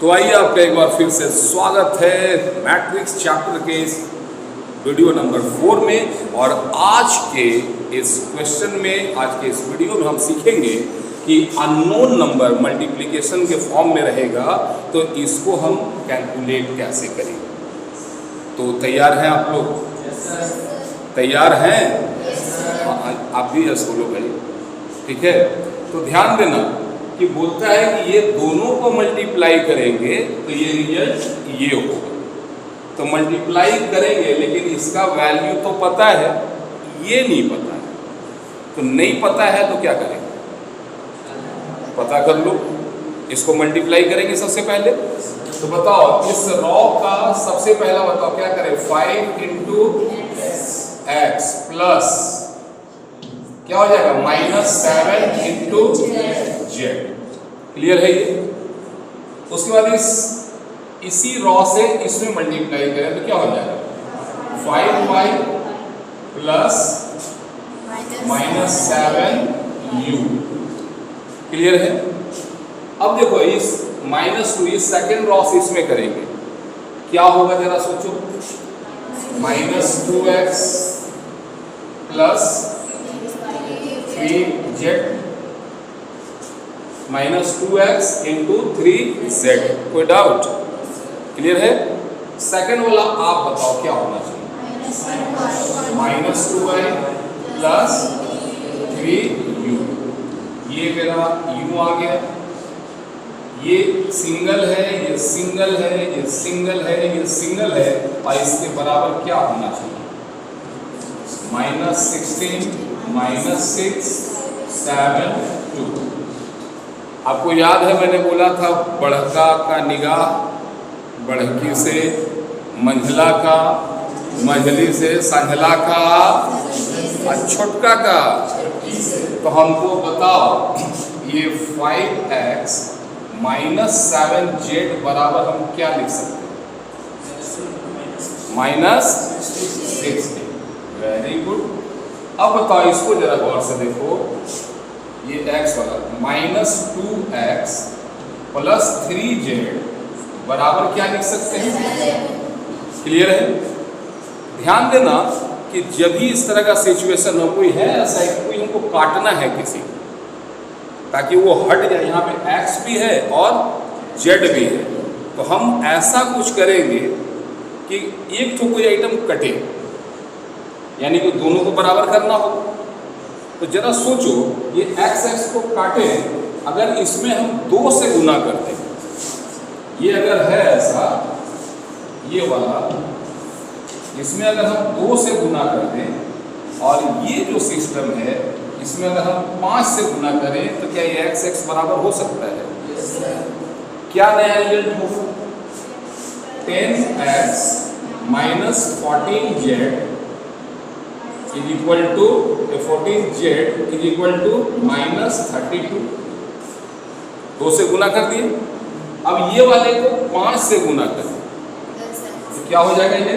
तो आइए आपका एक बार फिर से स्वागत है मैट्रिक्स चैप्टर के इस वीडियो नंबर 4 में। और आज के इस क्वेश्चन में, आज के इस वीडियो में हम सीखेंगे कि अननोन नंबर मल्टीप्लिकेशन के फॉर्म में रहेगा तो इसको हम कैलकुलेट कैसे करें। तो तैयार हैं आप लोग? तैयार हैं? आप भी यस बोलो भाई, ठीक है। तो ध्यान देना कि बोलता है कि ये दोनों को मल्टीप्लाई करेंगे तो ये रिजल्ट ये होगा। तो मल्टीप्लाई करेंगे लेकिन इसका वैल्यू तो पता है, ये नहीं पता है। तो नहीं पता है तो क्या करेंगे? पता कर लो। इसको मल्टीप्लाई करेंगे सबसे पहले। तो बताओ इस रॉ का सबसे पहला बताओ क्या करें? 5 इंटू एक्स प्लस क्या हो जाएगा? -7 इंटू जेड। क्लियर है ये? उसके बाद इसी रॉ से इसमें मल्टीप्लाई करें तो क्या हो जाएगा? 5y plus -7u। क्लियर है? अब देखो इस -2 इस सेकेंड रॉ से इसमें करेंगे, क्या होगा जरा सोचो। -2x plus 3z -2x into 3z। कोई डाउट? क्लियर है? सेकंड वाला आप बताओ क्या होना चाहिए? -2y plus 3u। ये मेरा u आ गया। ये सिंगल है, ये सिंगल है, ये सिंगल है, ये सिंगल है, और इसके बराबर क्या होना चाहिए? -16 -6 7 2। आपको याद है मैंने बोला था बढ़का का निगाह बढ़की से, मंझला का मंझली से, संझला का और छोटका का। तो हमको बताओ ये 5x -7z बराबर हम क्या लिख सकते हैं? -16। Very good. अब बताओ इसको जरा गौर से देखो। ये x वाला -2x प्लस 3z बराबर क्या लिख सकते हैं? क्लियर है? ध्यान देना कि जब भी इस तरह का सिचुएशन हो, कोई है ऐसा कोई हमको काटना है किसी, ताकि वो हट जाए। यहाँ पे x भी है और z भी है, तो हम ऐसा कुछ करेंगे कि एक तो कोई आइटम कटे, यानी कि दोनों को बराबर करना हो। तो जरा सोचो ये x को काटे, अगर इसमें हम 2 से गुना करते हैं, ये अगर है ऐसा, ये वाला, इसमें अगर हम 2 से गुना कर दें, और ये जो सिस्टम है इसमें अगर हम 5 से गुना करें, तो क्या ये x बराबर हो सकता है? क्या नया रिजल्ट होगा? 10x -14z is equal to 14z is equal to -32। 2 से गुना कर दिए। अब ये वाले को 5 से गुना करें तो क्या हो जाएगा? ये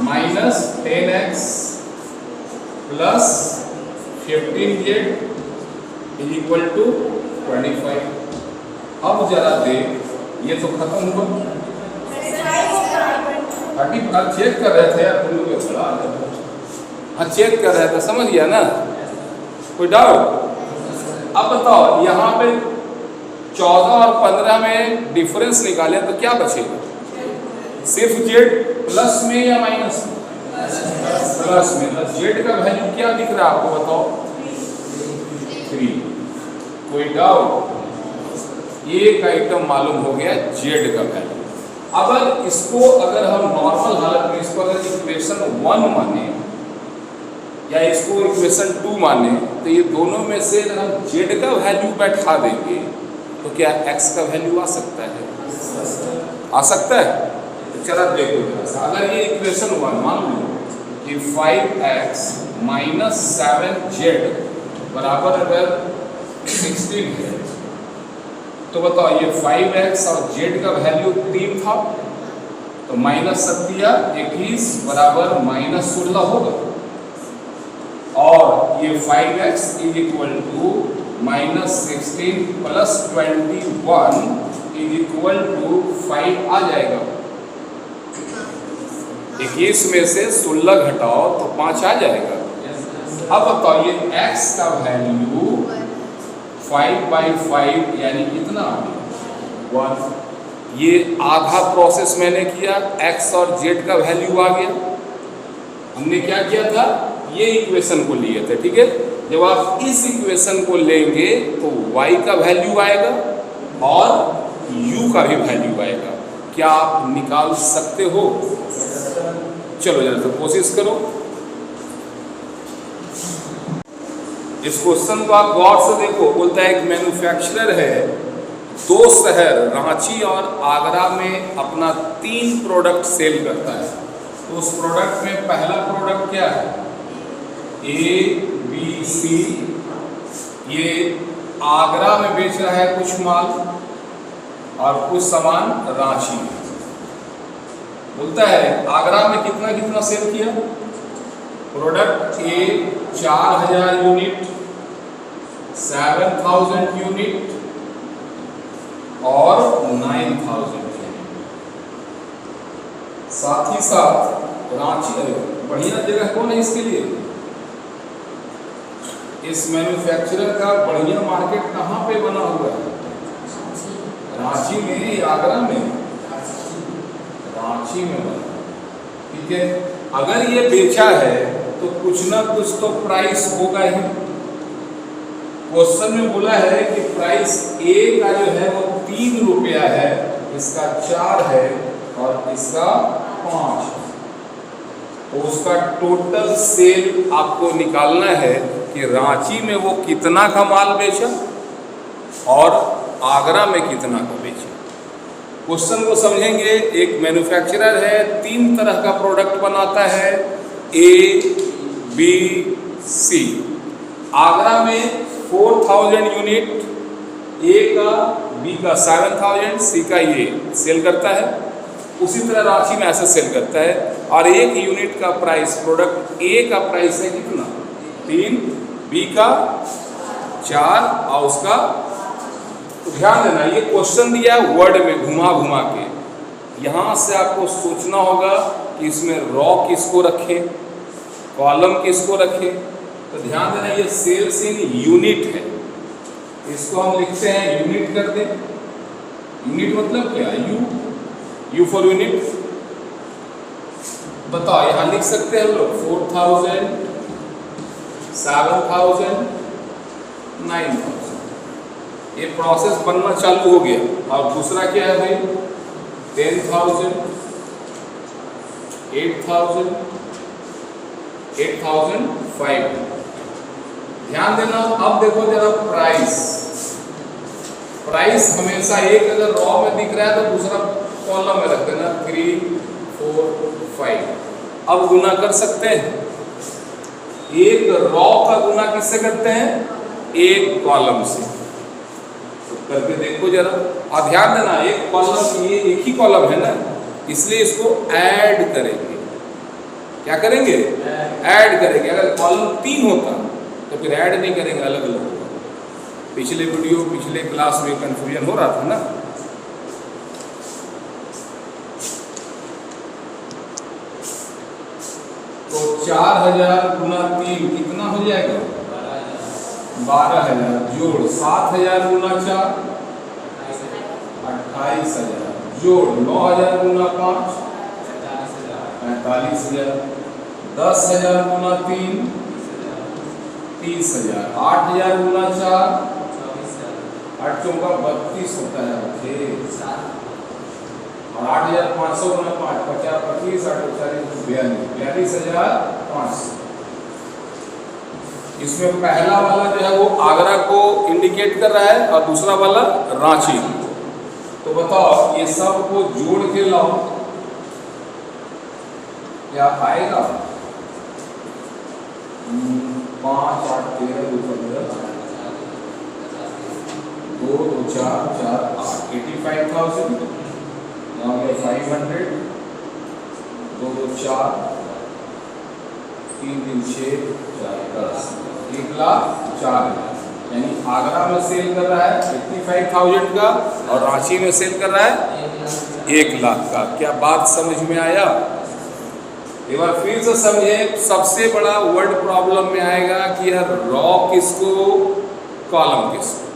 -10x plus 15z is equal to 25। अब जरा देख, ये तो खत्म हुआ। 30 चेक कर रहे थे यार तुम लोग। हाँ चेक कर रहे थे, समझ गया ना? कोई डाउट? अब बताओ यहाँ पे 14 और 15 में डिफरेंस निकालें तो क्या बचेगा? सिर्फ जेड प्लस में या माइनस में? प्लस में। तो जेड का वैल्यू क्या दिख रहा है आपको बताओ? 3। कोई डाउट? एक आइटम मालूम हो गया जेड का वैल्यू। अब इसको अगर हम नॉर्मल हालत में इसको अगर इक्वेशन 1 माने या इसको इक्वेशन 2 माने, तो ये दोनों में से अगर हम z का वैल्यू बैठा देंगे तो क्या x का वैल्यू आ सकता है? आ सकता है? तो चला देखो जरा सा। अगर ये इक्वेशन 1 मान लो कि 5x -7z बराबर अगर 16 है, तो बताओ ये 5x और z का वैल्यू 3 था, तो -7 बराबर -16 होगा। और ये 5x is equal to -16 plus 21 is equal to 5 आ जाएगा। 21 में से 16 घटाओ तो 5 आ जाएगा। अब बताओ ये x का वैल्यू 5/5 यानी कितना आ गया 1। ये आधा प्रोसेस मैंने किया, x और z का वैल्यू आ गया। हमने क्या किया था, ये इक्वेशन को लिए थे, ठीक है। जब आप इस इक्वेशन को लेंगे तो y का वैल्यू आएगा और u का भी वैल्यू आएगा। क्या आप निकाल सकते हो? चलो जरा तो कोशिश करो। इस क्वेश्चन को आप गौर से देखो। बोलता है एक मैन्युफैक्चरर है, 2 शहर रांची और आगरा में अपना 3 प्रोडक्ट सेल करता है। तो उस प्रोडक्ट में पहला प्रोडक्ट क्या है, ABC। ये आगरा में बेच रहा है कुछ माल और कुछ सामान रांची में। बोलता है आगरा में कितना कितना सेल किया। प्रोडक्ट ए 4000 यूनिट, 7000 यूनिट और 9000 यूनिट। साथ ही साथ रांची बढ़िया जगह कौन है इसके लिए, इस मैन्युफैक्चरर का बढ़िया मार्केट कहाँ पे बना हुआ है, रांची में या आगरा में, रांची में बना। ठीक है, अगर ये बेचा है तो कुछ ना कुछ तो प्राइस होगा ही। क्वेश्चन में बोला है कि प्राइस ए का जो है वो 3 रुपया है, इसका 4 है और इसका 5 है। तो उसका टोटल सेल आपको निकालना है कि रांची में वो कितना का माल बेचा और आगरा में कितना का बेचा। क्वेश्चन को समझेंगे। एक मैन्युफैक्चरर है, 3 तरह का प्रोडक्ट बनाता है, A, B, C। आगरा में 4000 यूनिट A का, B का 7000, C का ये सेल करता है। उसी तरह रांची में ऐसे सेल करता है। और 1 यूनिट का प्राइस, प्रोडक्ट A का प्राइस है कितना 3, B का 4 और उसका। तो ध्यान देना, ये क्वेश्चन दिया वर्ड में घुमा घुमा के। यहाँ से आपको सोचना होगा कि इसमें रॉ किसको रखें, कॉलम किसको रखें। तो ध्यान देना ये सेल्स इन यूनिट है, इसको हम लिखते हैं यूनिट कर दें। यूनिट मतलब क्या, यू फॉर यूनिट। बताओ यहाँ लिख सकते हैं हम लोग 4000, 7000, 9000। ये प्रोसेस बनना चालू हो गया। और दूसरा क्या है भाई 10,000, 8,000, 8,500। ध्यान देना। अब देखो जरा प्राइस हमेशा एक अगर रॉ में दिख रहा है तो दूसरा कॉलम में रख देना 3, 4, 5। अब गुना कर सकते हैं। एक रॉ का गुना किससे करते हैं, एक कॉलम से। तो करके देखो जरा। और ध्यान देना एक कॉलम, ये एक ही कॉलम है ना, इसलिए इसको ऐड करेंगे। क्या करेंगे, ऐड करेंगे। अगर कॉलम 3 होता तो फिर ऐड नहीं करेंगे, अलग अलग होगा। पिछले क्लास में कंफ्यूजन हो रहा था ना। तो 4000 गुना 3 कितना हो जाएगा 12,000, जोड़ 7,000 गुना 4 28,000, जोड़ 9,000 गुना 5 45,000, 10,000 गुना 3 30,000, 8,000 गुना 4 8 चौका 32 होता है, और 8,500 गुना 5 50 25 8 40 42,500। इसमें पहला वाला जो है वो आगरा को इंडिकेट कर रहा है और दूसरा वाला रांची। तो बताओ ये सब को जोड़ के लाओ, क्या आएगा 5 8 13 2 15 2 2 4 4 8 85,000, 500 2 2 4 3 3 6 4 10 1,04,000। यानी आगरा में सेल कर रहा है 85,000 का और रांची में सेल कर रहा है 1 लाख का। क्या बात समझ में आया? एक बार फिर से समझे। सबसे बड़ा वर्ड प्रॉब्लम में आएगा कि यार रॉ किसको, कॉलम किसको।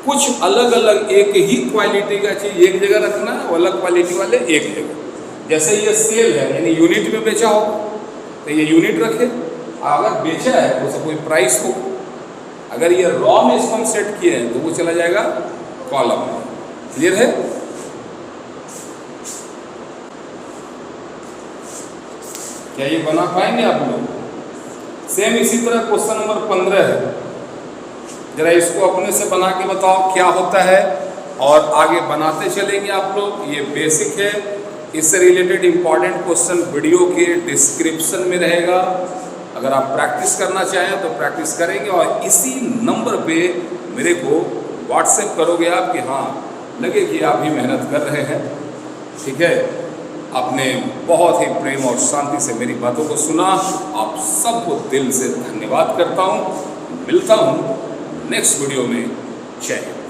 कुछ अलग अलग एक ही क्वालिटी का चीज एक जगह रखना, अलग क्वालिटी वाले एक जगह। जैसे ये सेल है यानी यूनिट में बेचा हो तो ये यूनिट रखे, अगर बेचा है तो उसका कोई प्राइस हो। अगर ये रॉ में इसको हम सेट किए हैं तो वो चला जाएगा कॉलम में। क्लियर है? क्या ये बना पाएंगे आप लोग? सेम इसी तरह क्वेश्चन नंबर 15 है। जरा इसको अपने से बना के बताओ क्या होता है, और आगे बनाते चलेंगे आप लोग। ये बेसिक है, इससे रिलेटेड इंपॉर्टेंट क्वेश्चन वीडियो के डिस्क्रिप्शन में रहेगा। अगर आप प्रैक्टिस करना चाहें तो प्रैक्टिस करेंगे, और इसी नंबर पे मेरे को व्हाट्सएप करोगे आप कि हाँ लगे कि आप भी मेहनत कर रहे हैं। ठीक है? आपने बहुत ही प्रेम और शांति से मेरी बातों को सुना। आप सबको दिल से धन्यवाद करता हूँ। मिलता हूँ नेक्स्ट वीडियो में। जय हिंद।